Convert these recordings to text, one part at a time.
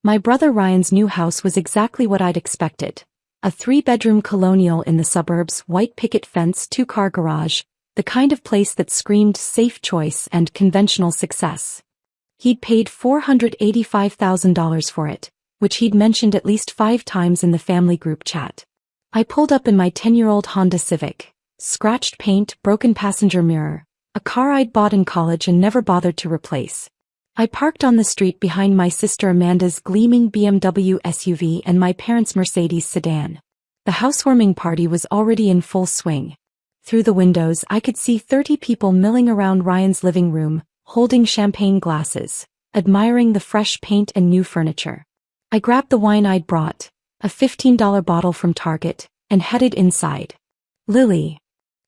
My brother Ryan's new house was exactly what I'd expected. A 3-bedroom colonial in the suburbs, white picket fence, 2-car garage, the kind of place that screamed safe choice and conventional success. He'd paid $485,000 for it, which he'd mentioned at least 5 times in the family group chat. I pulled up in my 10-year-old Honda Civic. Scratched paint, broken passenger mirror, a car I'd bought in college and never bothered to replace. I parked on the street behind my sister Amanda's gleaming BMW SUV and my parents' Mercedes sedan. The housewarming party was already in full swing. Through the windows I could see 30 people milling around Ryan's living room, holding champagne glasses, admiring the fresh paint and new furniture. I grabbed the wine I'd brought, a $15 bottle from Target, and headed inside. Lily.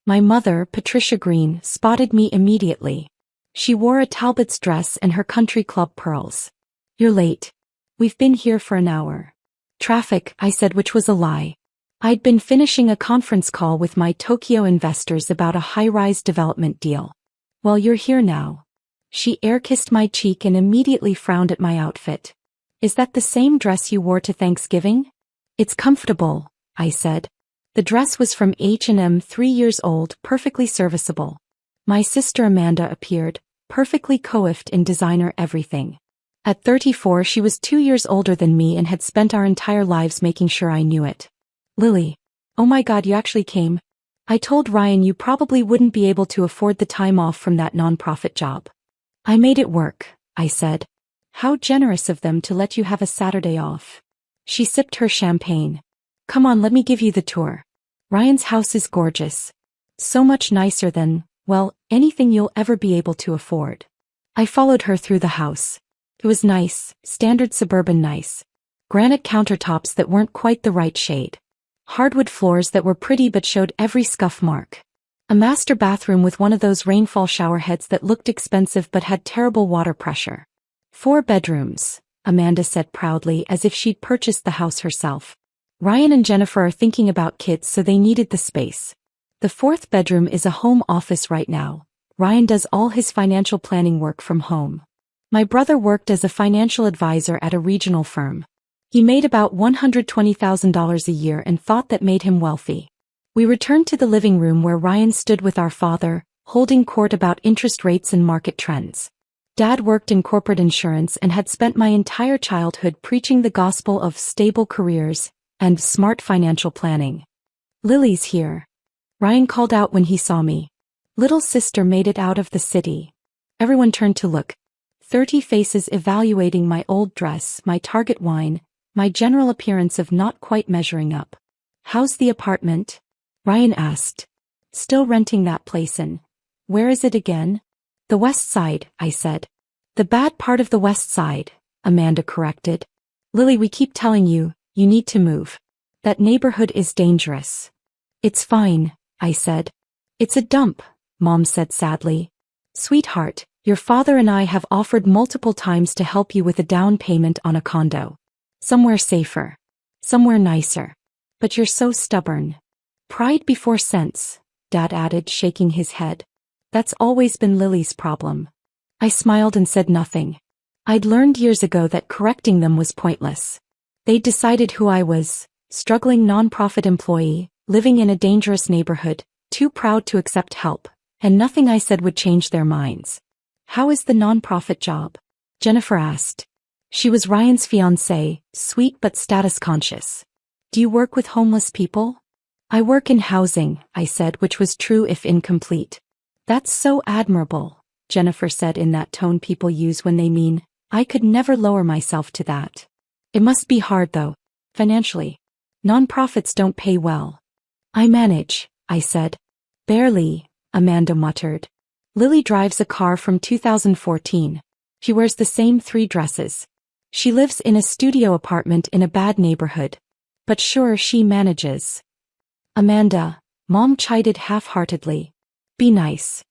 My mother, Patricia Green, spotted me immediately. She wore a Talbot's dress and her country club pearls. "You're late. We've been here for an hour." "Traffic," I said, which was a lie. I'd been finishing a conference call with my Tokyo investors about a high-rise development deal. "Well, you're here now." She air-kissed my cheek and immediately frowned at my outfit. "Is that the same dress you wore to Thanksgiving?" "It's comfortable," I said. The dress was from H&M, 3 years old, perfectly serviceable. My sister Amanda appeared, perfectly coiffed in designer everything. At 34 she was 2 years older than me and had spent our entire lives making sure I knew it. "Lily. Oh my God, you actually came. I told Ryan you probably wouldn't be able to afford the time off from that nonprofit job." "I made it work," I said. "How generous of them to let you have a Saturday off." She sipped her champagne. "Come on, let me give you the tour. Ryan's house is gorgeous. So much nicer than, well, anything you'll ever be able to afford." I followed her through the house. It was nice, standard suburban nice. Granite countertops that weren't quite the right shade. Hardwood floors that were pretty but showed every scuff mark. A master bathroom with one of those rainfall shower heads that looked expensive but had terrible water pressure. 4 bedrooms, Amanda said proudly, as if she'd purchased the house herself. "Ryan and Jennifer are thinking about kids, so they needed the space. The 4th bedroom is a home office right now. Ryan does all his financial planning work from home. My brother worked as a financial advisor at a regional firm. He made about $120,000 a year and thought that made him wealthy." We returned to the living room where Ryan stood with our father, holding court about interest rates and market trends. Dad worked in corporate insurance and had spent my entire childhood preaching the gospel of stable careers and smart financial planning. "Lily's here," Ryan called out when he saw me. "Little sister made it out of the city." Everyone turned to look. 30 faces evaluating my old dress, my Target wine, my general appearance of not quite measuring up. "How's the apartment?" Ryan asked. "Still renting that place in. Where is it again?" "The West Side," I said. "The bad part of the West Side," Amanda corrected. "Lily, we keep telling you, you need to move. That neighborhood is dangerous." "It's fine," I said. "It's a dump," Mom said sadly. "Sweetheart, your father and I have offered multiple times to help you with a down payment on a condo. Somewhere safer. Somewhere nicer. But you're so stubborn." "Pride before sense," Dad added, shaking his head. "That's always been Lily's problem." I smiled and said nothing. I'd learned years ago that correcting them was pointless. They'd decided who I was, struggling nonprofit employee, living in a dangerous neighborhood, too proud to accept help, and nothing I said would change their minds. "How is the nonprofit job?" Jennifer asked. She was Ryan's fiancée, sweet but status conscious. "Do you work with homeless people?" "I work in housing," I said, which was true if incomplete. "That's so admirable," Jennifer said in that tone people use when they mean, "I could never lower myself to that." "It must be hard though, financially. Nonprofits don't pay well." "I manage," I said. "Barely," Amanda muttered. "Lily drives a car from 2014. She wears the same 3 dresses. She lives in a studio apartment in a bad neighborhood. But sure, she manages." "Amanda," Mom chided half-heartedly. "Be nice."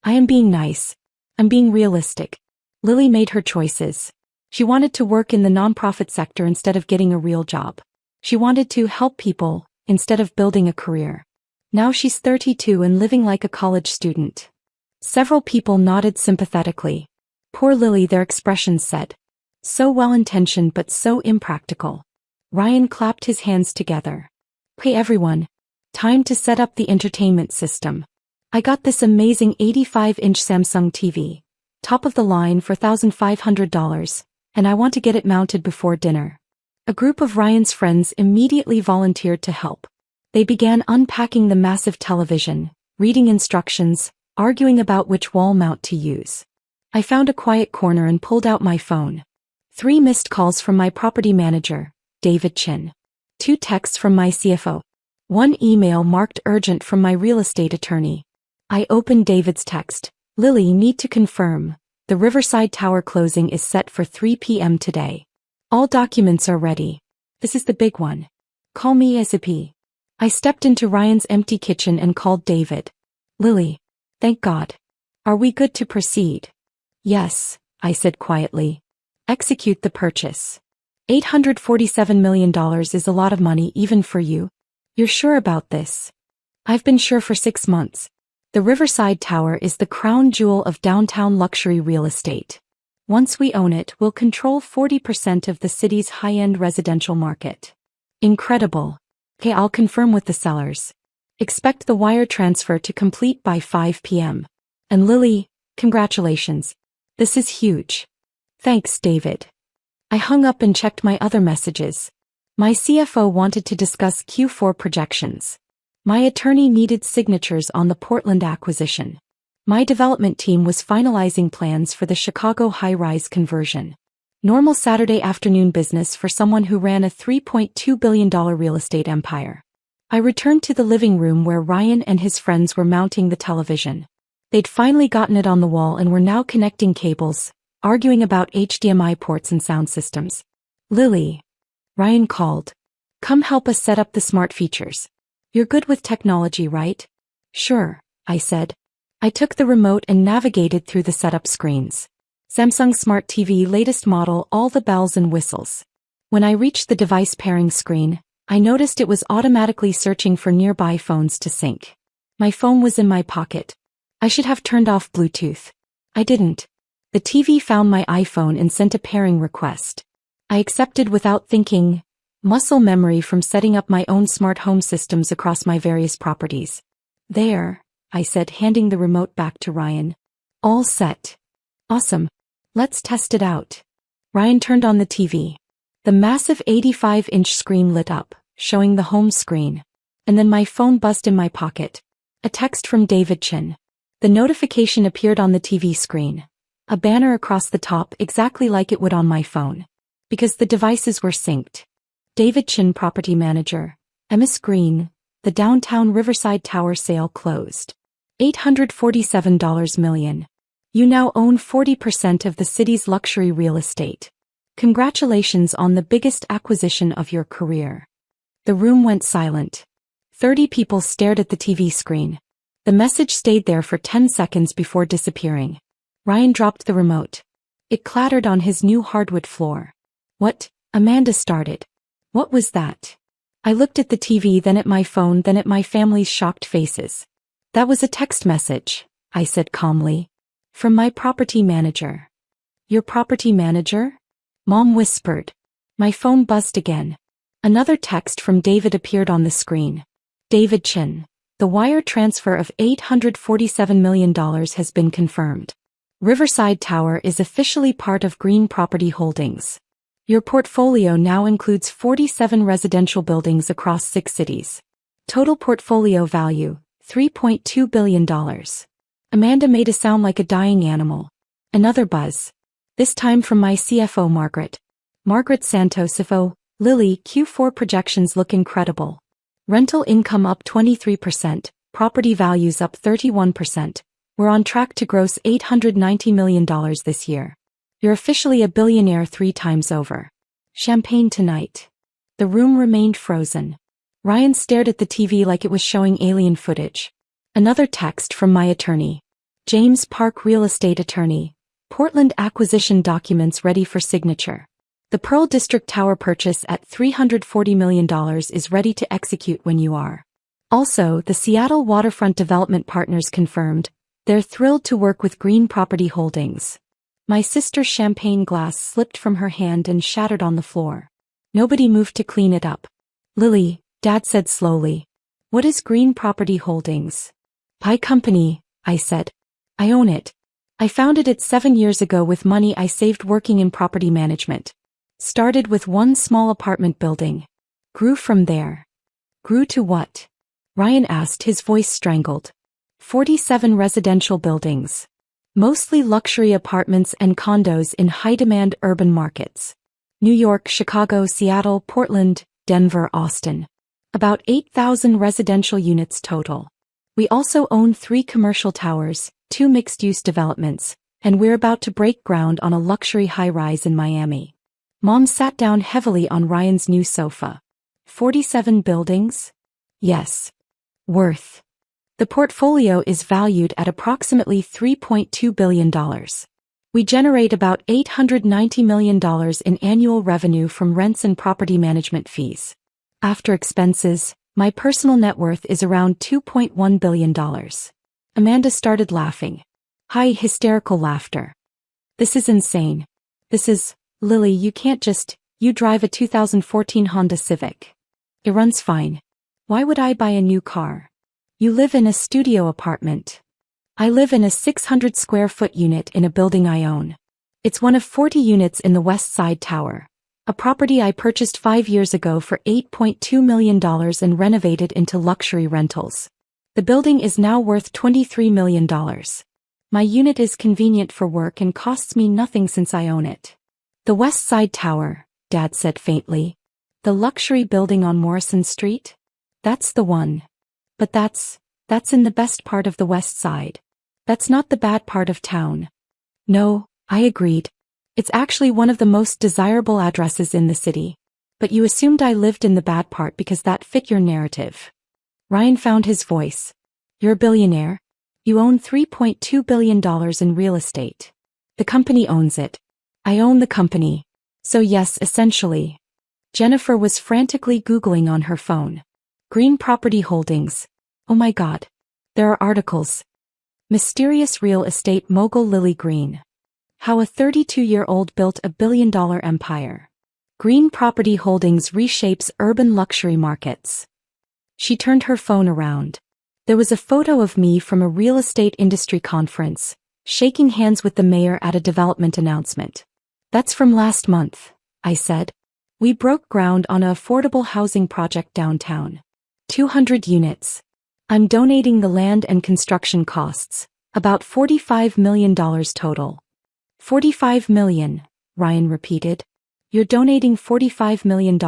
"I am being nice. I'm being realistic. Lily made her choices. She wanted to work in the nonprofit sector instead of getting a real job. She wanted to help people, instead of building a career. Now she's 32 and living like a college student." Several people nodded sympathetically. "Poor Lily," their expressions said. So well-intentioned but so impractical. Ryan clapped his hands together. Hey everyone. Time to set up the entertainment system. I got this amazing 85-inch Samsung TV. Top of the line for $1,500, and I want to get it mounted before dinner. A group of Ryan's friends immediately volunteered to help. They began unpacking the massive television, reading instructions, arguing about which wall mount to use. I found a quiet corner and pulled out my phone. 3 missed calls from my property manager, David Chin. 2 texts from my CFO. 1 email marked urgent from my real estate attorney. I opened David's text. Lily, need to confirm. The Riverside Tower closing is set for 3 p.m. today. All documents are ready. This is the big one. Call me ASAP. I stepped into Ryan's empty kitchen and called David. Lily. Thank God. Are we good to proceed? Yes, I said quietly. Execute the purchase. $847 million is a lot of money even for you. You're sure about this? I've been sure for 6 months. The Riverside Tower is the crown jewel of downtown luxury real estate. Once we own it, we'll control 40% of the city's high-end residential market. Incredible. Okay, I'll confirm with the sellers. Expect the wire transfer to complete by 5 p.m. And Lily, congratulations. This is huge. Thanks, David. I hung up and checked my other messages. My CFO wanted to discuss Q4 projections. My attorney needed signatures on the Portland acquisition. My development team was finalizing plans for the Chicago high-rise conversion. Normal Saturday afternoon business for someone who ran a $3.2 billion real estate empire. I returned to the living room where Ryan and his friends were mounting the television. They'd finally gotten it on the wall and were now connecting cables, arguing about HDMI ports and sound systems. Lily. Ryan called. Come help us set up the smart features. You're good with technology, right? Sure, I said. I took the remote and navigated through the setup screens. Samsung Smart TV latest model, all the bells and whistles. When I reached the device pairing screen, I noticed it was automatically searching for nearby phones to sync. My phone was in my pocket. I should have turned off Bluetooth. I didn't. The TV found my iPhone and sent a pairing request. I accepted without thinking. Muscle memory from setting up my own smart home systems across my various properties. There, I said, handing the remote back to Ryan. All set. Awesome. Let's test it out. Ryan turned on the TV. The massive 85-inch screen lit up, showing the home screen. And then my phone buzzed in my pocket. A text from David Chin. The notification appeared on the TV screen. A banner across the top exactly like it would on my phone. Because the devices were synced. David Chin, property manager. Ms. Green, the downtown Riverside Tower sale closed. $847 million. You now own 40% of the city's luxury real estate. Congratulations on the biggest acquisition of your career. The room went silent. 30 people stared at the TV screen. The message stayed there for 10 seconds before disappearing. Ryan dropped the remote. It clattered on his new hardwood floor. What? Amanda started. What was that? I looked at the TV, then at my phone, then at my family's shocked faces. That was a text message, I said calmly. From my property manager. Your property manager? Mom whispered. My phone buzzed again. Another text from David appeared on the screen. David Chin. The wire transfer of $847 million has been confirmed. Riverside Tower is officially part of Green Property Holdings. Your portfolio now includes 47 residential buildings across 6 cities. Total portfolio value, $3.2 billion. Amanda made a sound like a dying animal. Another buzz. This time from my CFO Margaret. Margaret Santos. Lily, Q4 projections look incredible. Rental income up 23%, property values up 31%. We're on track to gross $890 million this year. You're officially a billionaire 3 times over. Champagne tonight. The room remained frozen. Ryan stared at the TV like it was showing alien footage. Another text from my attorney. James Park, real estate attorney. Portland acquisition documents ready for signature. The Pearl District Tower purchase at $340 million is ready to execute when you are. Also, the Seattle Waterfront Development Partners confirmed. They're thrilled to work with Green Property Holdings. My sister's champagne glass slipped from her hand and shattered on the floor. Nobody moved to clean it up. Lily, Dad said slowly. What is Green Property Holdings? Pie company, I said. I own it. I founded it 7 years ago with money I saved working in property management. Started with one small apartment building. Grew from there. Grew to what? Ryan asked, his voice strangled. 47 residential buildings. Mostly luxury apartments and condos in high-demand urban markets. New York, Chicago, Seattle, Portland, Denver, Austin. About 8,000 residential units total. We also own 3 commercial towers, 2 mixed-use developments, and we're about to break ground on a luxury high-rise in Miami. Mom sat down heavily on Ryan's new sofa. 47 buildings? Yes. Worth. The portfolio is valued at approximately $3.2 billion. We generate about $890 million in annual revenue from rents and property management fees. After expenses, my personal net worth is around $2.1 billion. Amanda started laughing. High hysterical laughter. This is insane. This is, Lily, you can't just, you drive a 2014 Honda Civic. It runs fine. Why would I buy a new car? You live in a studio apartment. I live in a 600 square foot unit in a building I own. It's one of 40 units in the West Side Tower, a property I purchased 5 years ago for $8.2 million and renovated into luxury rentals. The building is now worth $23 million. My unit is convenient for work and costs me nothing since I own it. The West Side Tower, Dad said faintly. The luxury building on Morrison Street? That's the one. But that's in the best part of the West Side. That's not the bad part of town. No, I agreed. It's actually one of the most desirable addresses in the city. But you assumed I lived in the bad part because that fit your narrative. Ryan found his voice. You're a billionaire. You own $3.2 billion in real estate. The company owns it. I own the company. So yes, essentially. Jennifer was frantically Googling on her phone. Green Property Holdings. Oh my God. There are articles. Mysterious real estate mogul Lily Green. How a 32-year-old built a billion-dollar empire. Green Property Holdings reshapes urban luxury markets. She turned her phone around. There was a photo of me from a real estate industry conference, shaking hands with the mayor at a development announcement. That's from last month, I said. We broke ground on an affordable housing project downtown. 200 units. I'm donating the land and construction costs, about $45 million total. $45 million, Ryan repeated. You're donating $45 million?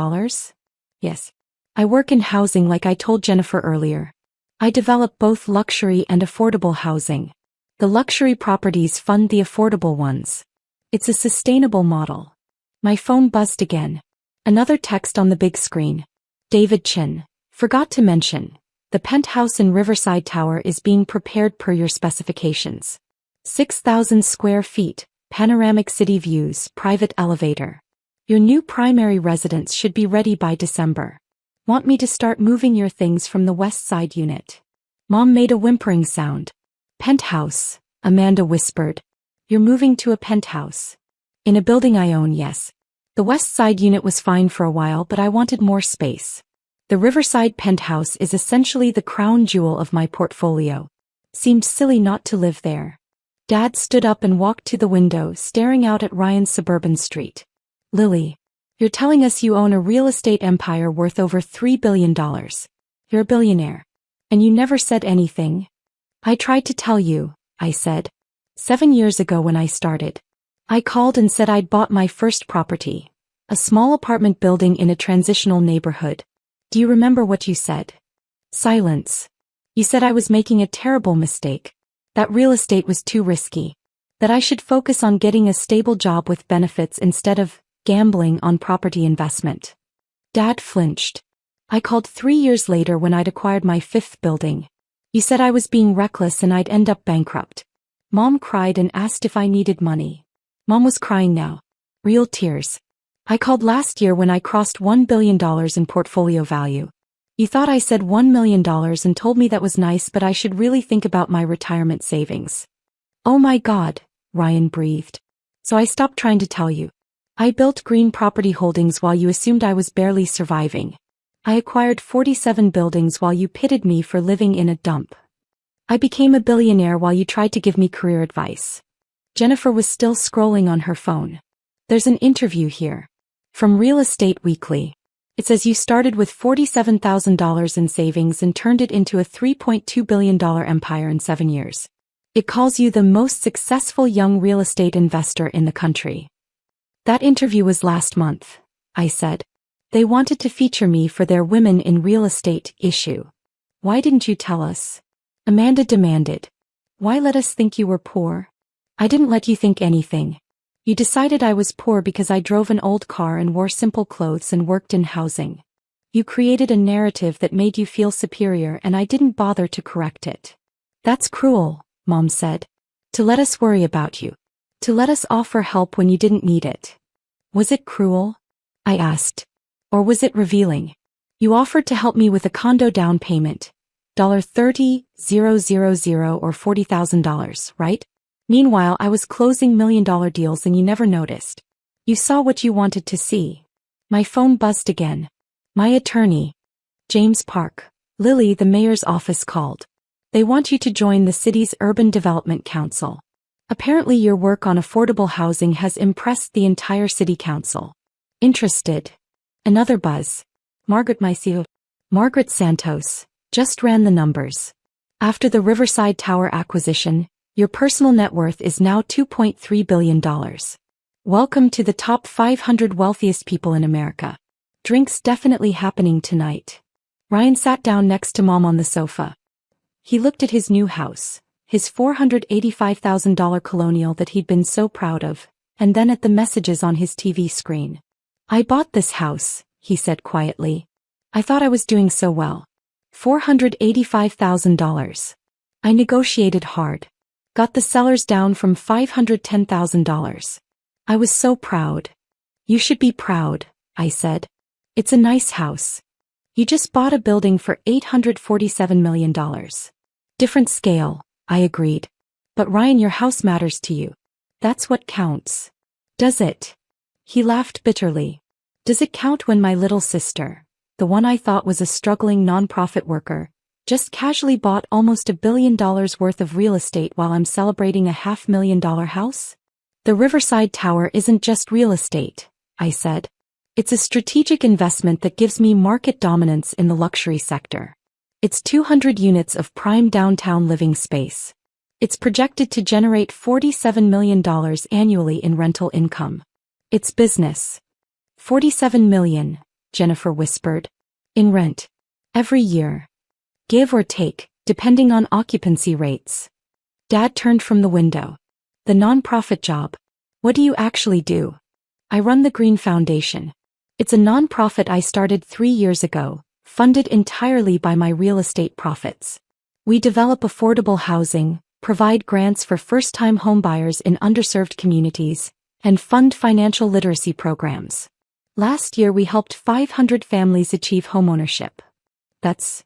Yes. I work in housing like I told Jennifer earlier. I develop both luxury and affordable housing. The luxury properties fund the affordable ones. It's a sustainable model. My phone buzzed again. Another text on the big screen. David Chin. Forgot to mention. The penthouse in Riverside Tower is being prepared per your specifications. 6,000 square feet, panoramic city views, private elevator. Your new primary residence should be ready by December. Want me to start moving your things from the West Side unit? Mom made a whimpering sound. Penthouse, Amanda whispered. You're moving to a penthouse. In a building I own, yes. The West Side unit was fine for a while, but I wanted more space. The Riverside penthouse is essentially the crown jewel of my portfolio. Seemed silly not to live there. Dad stood up and walked to the window, staring out at Ryan's suburban street. Lily, you're telling us you own a real estate empire worth over $3 billion. You're a billionaire. And you never said anything? I tried to tell you, I said. 7 years ago when I started. I called and said I'd bought my first property. A small apartment building in a transitional neighborhood. Do you remember what you said? Silence. You said I was making a terrible mistake. That real estate was too risky. That I should focus on getting a stable job with benefits instead of gambling on property investment. Dad flinched. I called 3 years later when I'd acquired my 5th building. You said I was being reckless and I'd end up bankrupt. Mom cried and asked if I needed money. Mom was crying now. Real tears. I called last year when I crossed $1 billion in portfolio value. You thought I said $1 million and told me that was nice, but I should really think about my retirement savings. Oh my God, Ryan breathed. So I stopped trying to tell you. I built green property holdings while you assumed I was barely surviving. I acquired 47 buildings while you pitted me for living in a dump. I became a billionaire while you tried to give me career advice. Jennifer was still scrolling on her phone. There's an interview here. From Real Estate Weekly. It says you started with $47,000 in savings and turned it into a $3.2 billion empire in 7 years. It calls you the most successful young real estate investor in the country. That interview was last month, I said. They wanted to feature me for their Women in Real Estate issue. Why didn't you tell us? Amanda demanded. Why let us think you were poor? I didn't let you think anything. You decided I was poor because I drove an old car and wore simple clothes and worked in housing. You created a narrative that made you feel superior and I didn't bother to correct it. That's cruel, Mom said. To let us worry about you. To let us offer help when you didn't need it. Was it cruel? I asked. Or was it revealing? You offered to help me with a condo down payment. $30,000 or $40,000, right? Meanwhile, I was closing $1 million deals and you never noticed. You saw what you wanted to see. My phone buzzed again. My attorney, James Park, Lily, the mayor's office called. They want you to join the city's Urban Development Council. Apparently your work on affordable housing has impressed the entire city council. Interested? Another buzz. Margaret Santos, just ran the numbers. After the Riverside Tower acquisition, your personal net worth is now $2.3 billion. Welcome to the top 500 wealthiest people in America. Drinks definitely happening tonight. Ryan sat down next to Mom on the sofa. He looked at his new house, his $485,000 colonial that he'd been so proud of, and then at the messages on his TV screen. I bought this house, he said quietly. I thought I was doing so well. $485,000. I negotiated hard. Got the sellers down from $510,000. I was so proud. You should be proud, I said. It's a nice house. You just bought a building for $847 million. Different scale, I agreed. But Ryan, your house matters to you. That's what counts. Does it? He laughed bitterly. Does it count when my little sister, the one I thought was a struggling nonprofit worker, just casually bought almost $1 billion worth of real estate while I'm celebrating a $500,000 house? The Riverside Tower isn't just real estate, I said. It's a strategic investment that gives me market dominance in the luxury sector. It's 200 units of prime downtown living space. It's projected to generate $47 million annually in rental income. It's business. $47 million, Jennifer whispered. In rent. Every year. Give or take, depending on occupancy rates. Dad turned from the window. The nonprofit job. What do you actually do? I run the Green Foundation. It's a nonprofit I started 3 years ago, funded entirely by my real estate profits. We develop affordable housing, provide grants for first-time homebuyers in underserved communities, and fund financial literacy programs. Last year we helped 500 families achieve homeownership. That's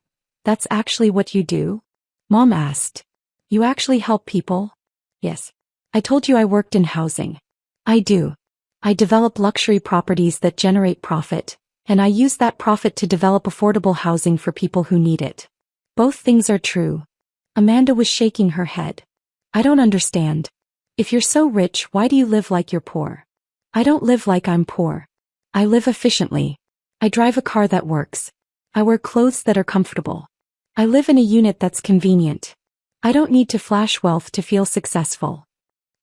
actually what you do? Mom asked. You actually help people? Yes. I told you I worked in housing. I do. I develop luxury properties that generate profit, and I use that profit to develop affordable housing for people who need it. Both things are true. Amanda was shaking her head. I don't understand. If you're so rich, why do you live like you're poor? I don't live like I'm poor. I live efficiently. I drive a car that works. I wear clothes that are comfortable. I live in a unit that's convenient. I don't need to flash wealth to feel successful.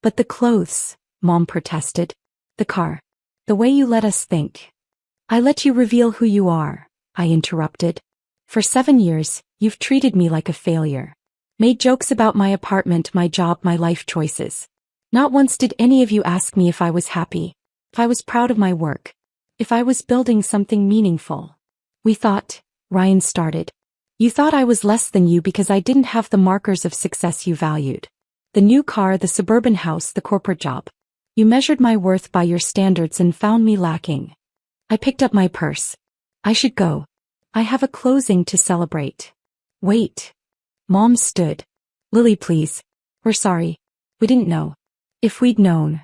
But the clothes, Mom protested. The car. The way you let us think. I let you reveal who you are, I interrupted. For 7 years, you've treated me like a failure. Made jokes about my apartment, my job, my life choices. Not once did any of you ask me if I was happy, if I was proud of my work, if I was building something meaningful. We thought, Ryan started. You thought I was less than you because I didn't have the markers of success you valued. The new car, the suburban house, the corporate job. You measured my worth by your standards and found me lacking. I picked up my purse. I should go. I have a closing to celebrate. Wait. Mom stood. Lily, please. We're sorry. We didn't know. If we'd known.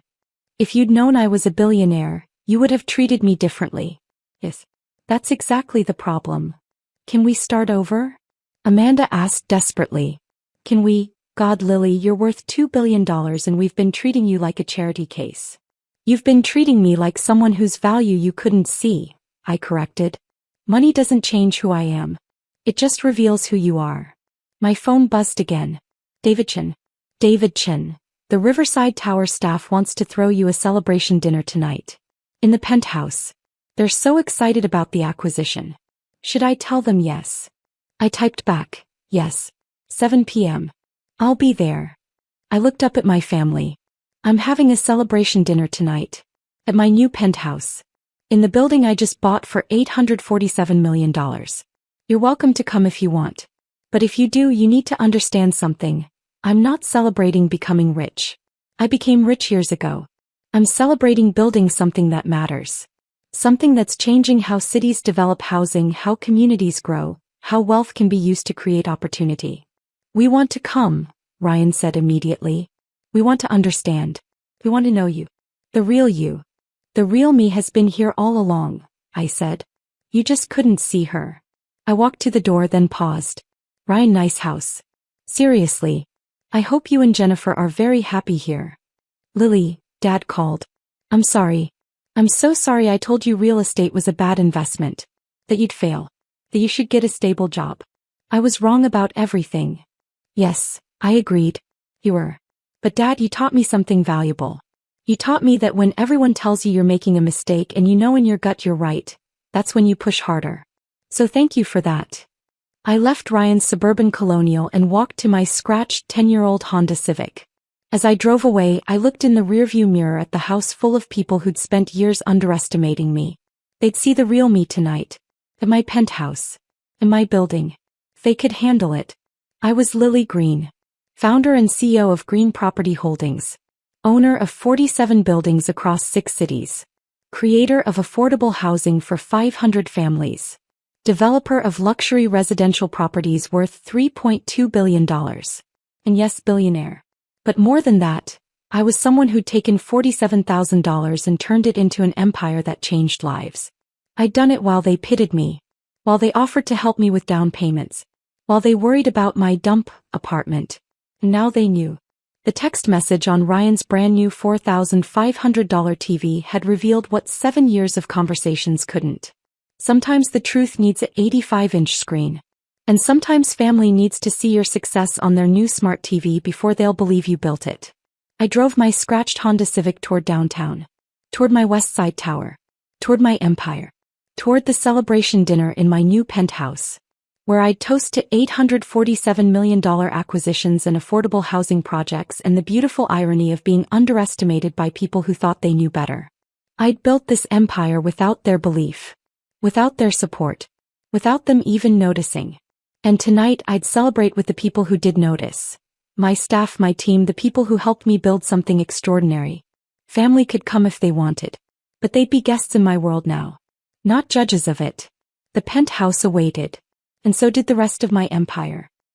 If you'd known I was a billionaire, you would have treated me differently. Yes. That's exactly the problem. Can we start over? Amanda asked desperately. Can we? God, Lily, you're worth $2 billion and we've been treating you like a charity case. You've been treating me like someone whose value you couldn't see, I corrected. Money doesn't change who I am. It just reveals who you are. My phone buzzed again. David Chin. David Chin. The Riverside Tower staff wants to throw you a celebration dinner tonight. In the penthouse. They're so excited about the acquisition. Should I tell them yes? I typed back, yes. 7 p.m. I'll be there. I looked up at my family. I'm having a celebration dinner tonight. At my new penthouse. In the building I just bought for $847 million. You're welcome to come if you want. But if you do, you need to understand something. I'm not celebrating becoming rich. I became rich years ago. I'm celebrating building something that matters. Something that's changing how cities develop housing, how communities grow, how wealth can be used to create opportunity. We want to come, Ryan said immediately. We want to understand. We want to know you. The real you. The real me has been here all along, I said. You just couldn't see her. I walked to the door then paused. Ryan, nice house. Seriously. I hope you and Jennifer are very happy here. Lily, Dad called. I'm sorry. I'm so sorry I told you real estate was a bad investment. That you'd fail. That you should get a stable job. I was wrong about everything. Yes, I agreed. You were. But Dad, you taught me something valuable. You taught me that when everyone tells you you're making a mistake and you know in your gut you're right, that's when you push harder. So thank you for that. I left Ryan's suburban colonial and walked to my scratched 10-year-old Honda Civic. As I drove away, I looked in the rearview mirror at the house full of people who'd spent years underestimating me. They'd see the real me tonight. At my penthouse. In my building. They could handle it. I was Lily Green. Founder and CEO of Green Property Holdings. Owner of 47 buildings across 6 cities. Creator of affordable housing for 500 families. Developer of luxury residential properties worth $3.2 billion. And yes, billionaire. But more than that, I was someone who'd taken $47,000 and turned it into an empire that changed lives. I'd done it while they pitied me. While they offered to help me with down payments. While they worried about my dump apartment. And now they knew. The text message on Ryan's brand new $4,500 TV had revealed what 7 years of conversations couldn't. Sometimes the truth needs an 85-inch screen. And sometimes family needs to see your success on their new smart TV before they'll believe you built it. I drove my scratched Honda Civic toward downtown. Toward my West Side Tower. Toward my empire. Toward the celebration dinner in my new penthouse. Where I'd toast to $847 million acquisitions and affordable housing projects and the beautiful irony of being underestimated by people who thought they knew better. I'd built this empire without their belief. Without their support. Without them even noticing. And tonight I'd celebrate with the people who did notice. My staff, my team, the people who helped me build something extraordinary. Family could come if they wanted. But they'd be guests in my world now. Not judges of it. The penthouse awaited. And so did the rest of my empire.